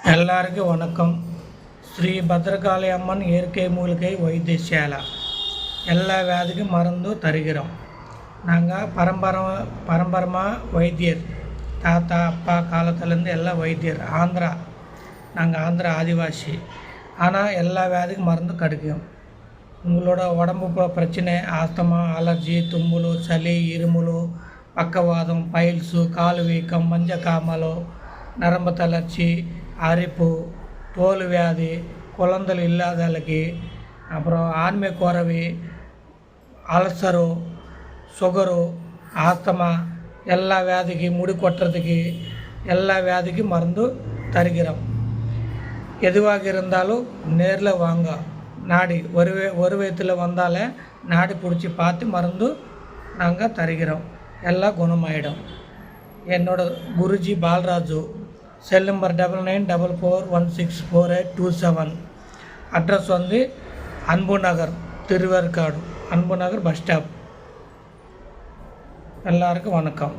எல்லாருக்கும் வணக்கம். ஸ்ரீ பத்ரகாளி அம்மன் இயற்கை மூலிகை வைத்தியசாலை எல்லா வியாதிக்கும் மருந்து தருகிறோம். நாங்கள் பரம்பரமாக வைத்தியர், தாத்தா அப்பா காலத்துலேருந்து எல்லாம் வைத்தியர். நாங்கள் ஆந்திரா ஆதிவாசி. ஆனால் எல்லா வியாதிக்கும் மருந்து கிடைக்கும். உங்களோட உடம்பு பிரச்சனை, ஆஸ்துமா, அலர்ஜி, தும்பல், சளி, இருமல், பக்கவாதம், பைல்ஸு, கால் வீக்கம், மஞ்சக்காமலோ, நரம்பு தளர்ச்சி, அரிப்பு, தோல் வியாதி, குழந்தைகள் இல்லாதவங்களுக்கு, அப்புறம் ஆண்மை குறைவு, அல்சரு, சுகரு, ஆஸ்துமா, எல்லா வியாதிக்கு, முடி கொட்டுறதுக்கு, எல்லா வியாதிக்கும் மருந்து தருகிறோம். எதுவாக இருந்தாலும் நேரில் வாங்க. நாடி ஒரு வயத்தில் வந்தாலே நாடி பிடிச்சி பார்த்து மருந்து நாங்கள் தருகிறோம். எல்லாம் குணமாயிடும். என்னோட Guruji Balraju. Cell number 9944164827. Address Anbu Nagar, Thiruverkadu, அன்பு நகர் பஸ் ஸ்டாப். எல்லாருக்கும் வணக்கம்.